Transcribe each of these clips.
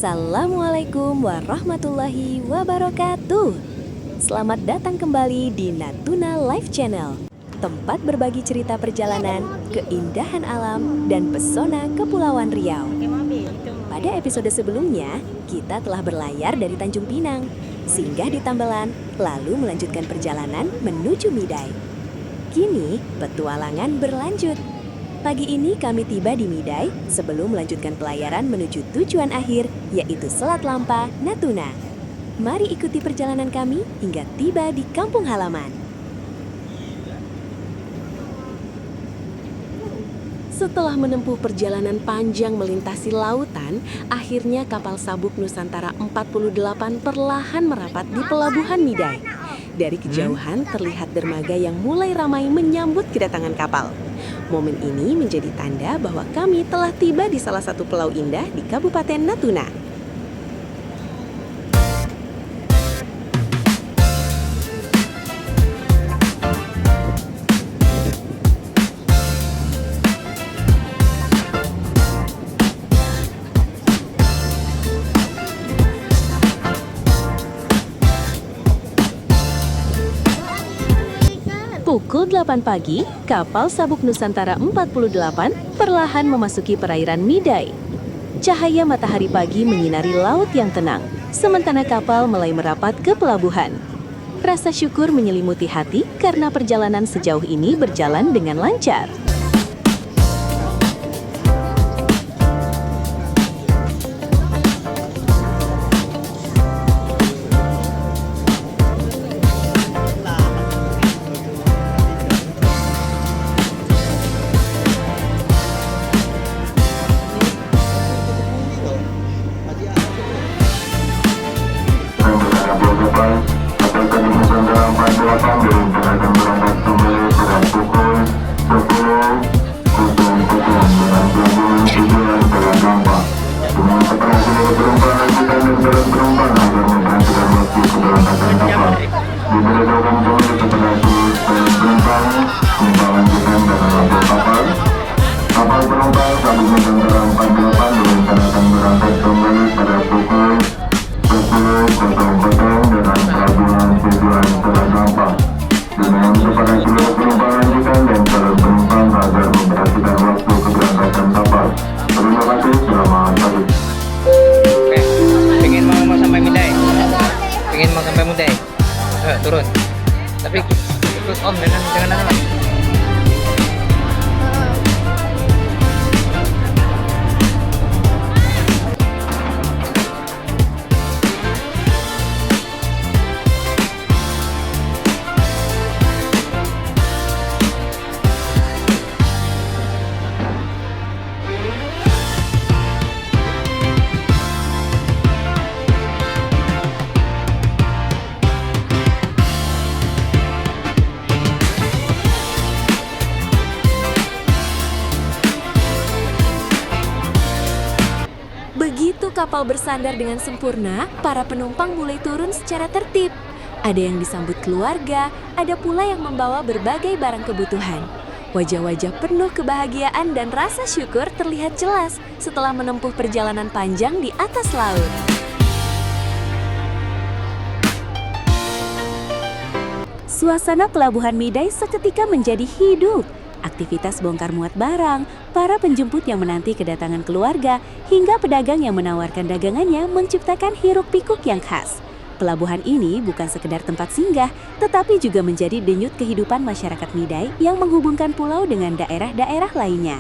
Assalamualaikum warahmatullahi wabarakatuh. Selamat datang kembali di Natuna Live Channel, tempat berbagi cerita perjalanan, keindahan alam, dan pesona Kepulauan Riau. Pada episode sebelumnya, kita telah berlayar dari Tanjung Pinang, singgah di Tambelan, lalu melanjutkan perjalanan menuju Midai. Kini, petualangan berlanjut. Pagi ini kami tiba di Midai sebelum melanjutkan pelayaran menuju tujuan akhir, yaitu Selat Lampa, Natuna. Mari ikuti perjalanan kami hingga tiba di kampung halaman. Setelah menempuh perjalanan panjang melintasi lautan, akhirnya kapal sabuk Nusantara 48 perlahan merapat di pelabuhan Midai. Dari kejauhan terlihat dermaga yang mulai ramai menyambut kedatangan kapal. Momen ini menjadi tanda bahwa kami telah tiba di salah satu pulau indah di Kabupaten Natuna. Pukul 8 pagi, kapal sabuk Nusantara 48 perlahan memasuki perairan Midai. Cahaya matahari pagi menyinari laut yang tenang, sementara kapal mulai merapat ke pelabuhan. Rasa syukur menyelimuti hati karena perjalanan sejauh ini berjalan dengan lancar. Turun, tapi ikut om jangan lama. Begitu kapal bersandar dengan sempurna, para penumpang mulai turun secara tertib. Ada yang disambut keluarga, ada pula yang membawa berbagai barang kebutuhan. Wajah-wajah penuh kebahagiaan dan rasa syukur terlihat jelas setelah menempuh perjalanan panjang di atas laut. Suasana pelabuhan Midai seketika menjadi hidup. Aktivitas bongkar muat barang, para penjemput yang menanti kedatangan keluarga, hingga pedagang yang menawarkan dagangannya menciptakan hiruk-pikuk yang khas. Pelabuhan ini bukan sekedar tempat singgah, tetapi juga menjadi denyut kehidupan masyarakat Midai yang menghubungkan pulau dengan daerah-daerah lainnya.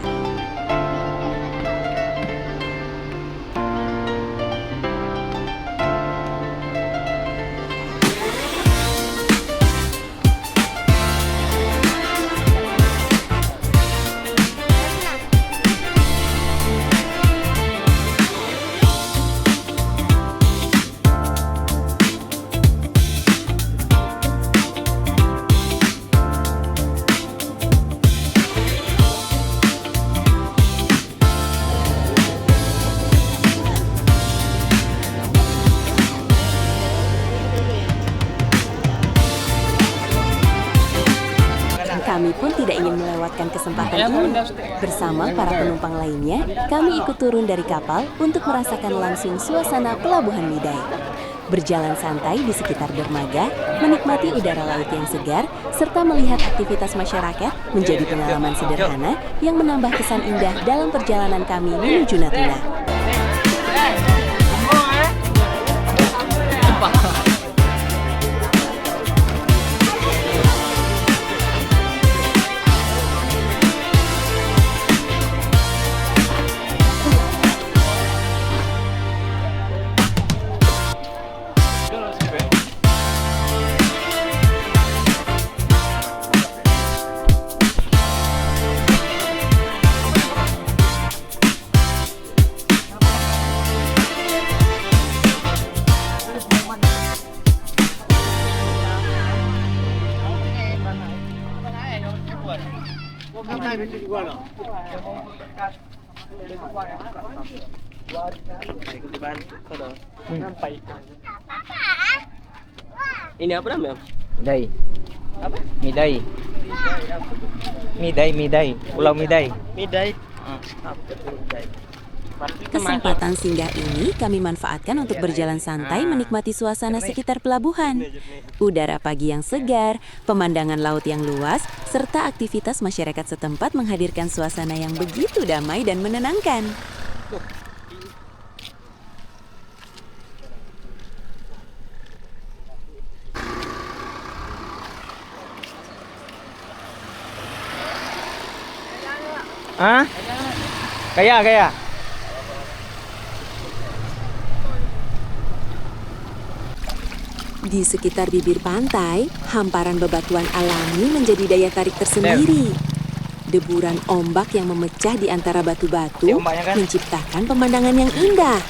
Kami pun tidak ingin melewatkan kesempatan ini. Bersama para penumpang lainnya, kami ikut turun dari kapal untuk merasakan langsung suasana Pelabuhan Midai. Berjalan santai di sekitar dermaga, menikmati udara laut yang segar, serta melihat aktivitas masyarakat menjadi pengalaman sederhana yang menambah kesan indah dalam perjalanan kami menuju Natuna. Ini apa namanya? Midai. Apa? Midai. Midai. Pulau Midai. Midai. Apa itu Midai? Kesempatan singgah ini kami manfaatkan untuk berjalan santai menikmati suasana sekitar pelabuhan. Udara pagi yang segar, pemandangan laut yang luas, serta aktivitas masyarakat setempat menghadirkan suasana yang begitu damai dan menenangkan. Hah? Kaya. Di sekitar bibir pantai, hamparan bebatuan alami menjadi daya tarik tersendiri. Deburan ombak yang memecah di antara batu-batu menciptakan pemandangan yang indah.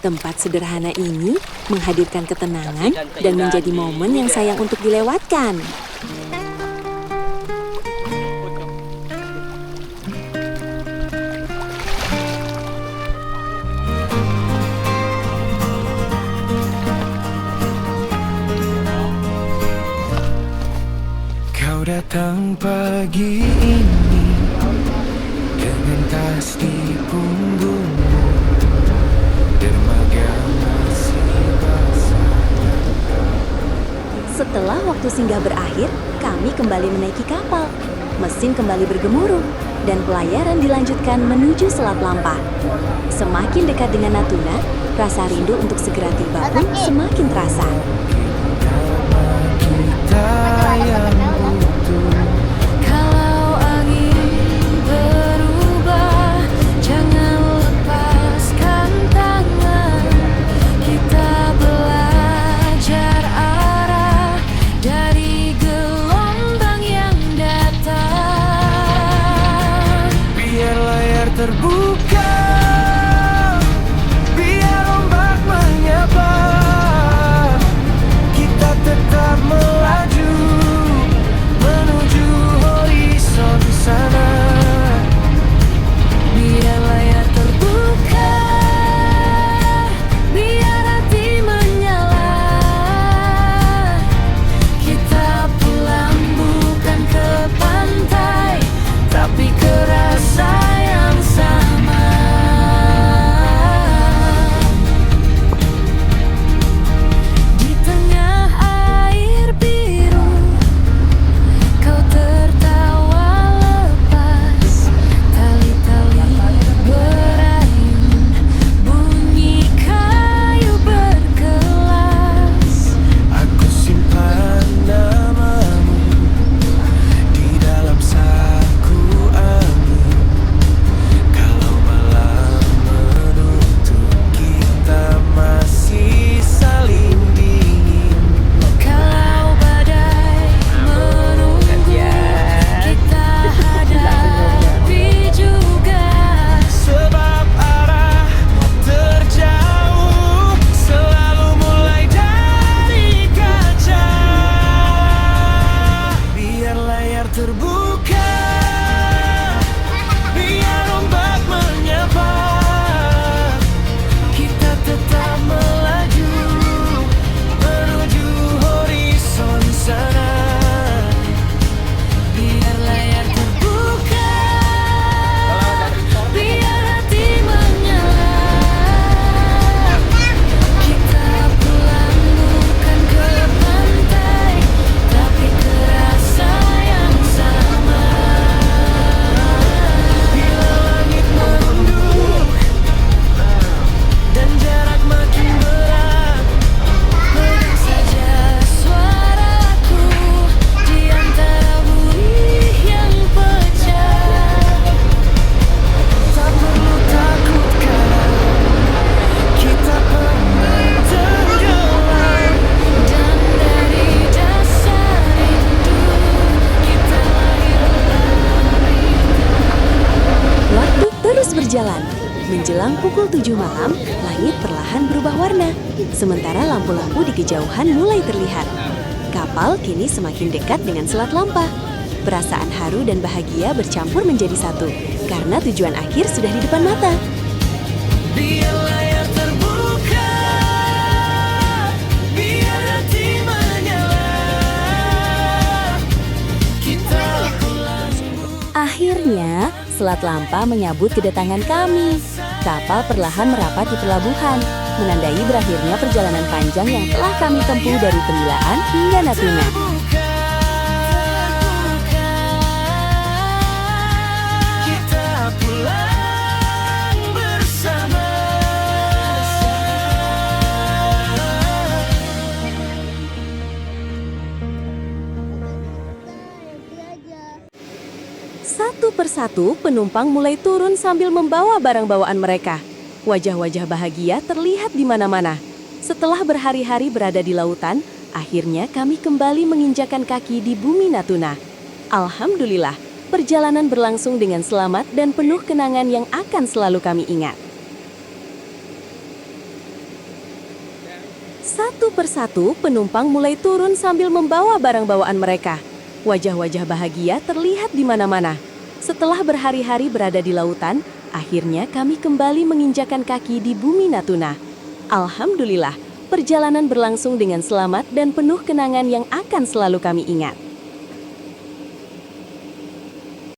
Tempat sederhana ini menghadirkan ketenangan dan menjadi momen yang sayang untuk dilewatkan. Kau datang pagi ini dengan tas di punggungmu, dermaga masih basah. Setelah waktu singgah berakhir, kami kembali menaiki kapal. Mesin kembali bergemuruh dan pelayaran dilanjutkan menuju Selat Lampa. Semakin dekat dengan Natuna, rasa rindu untuk segera tiba pun semakin terasa. Kita yang utuh. Kalau angin berubah, jangan lepaskan tangan. Kita belajar arah dari gelombang yang datang. Biar layar terbuka, biar ombak menyapa. Menjelang pukul 7 malam, langit perlahan berubah warna. Sementara lampu-lampu di kejauhan mulai terlihat. Kapal kini semakin dekat dengan Selat Lampa. Perasaan haru dan bahagia bercampur menjadi satu, karena tujuan akhir sudah di depan mata. Biar layar terbuka, biar hati menyala. Kita pulang. Akhirnya, Selat Lampa menyambut kedatangan kami. Kapal perlahan merapat di pelabuhan, menandai berakhirnya perjalanan panjang yang telah kami tempuh dari Pemilaan hingga Natuna. Kita pulang bersama. Satu persatu penumpang mulai turun sambil membawa barang bawaan mereka. Wajah-wajah bahagia terlihat di mana-mana. Setelah berhari-hari berada di lautan, akhirnya kami kembali menginjakan kaki di bumi Natuna. Alhamdulillah, perjalanan berlangsung dengan selamat dan penuh kenangan yang akan selalu kami ingat. Satu persatu penumpang mulai turun sambil membawa barang bawaan mereka. Wajah-wajah bahagia terlihat di mana-mana. Setelah berhari-hari berada di lautan, akhirnya kami kembali menginjakan kaki di bumi Natuna. Alhamdulillah, perjalanan berlangsung dengan selamat dan penuh kenangan yang akan selalu kami ingat.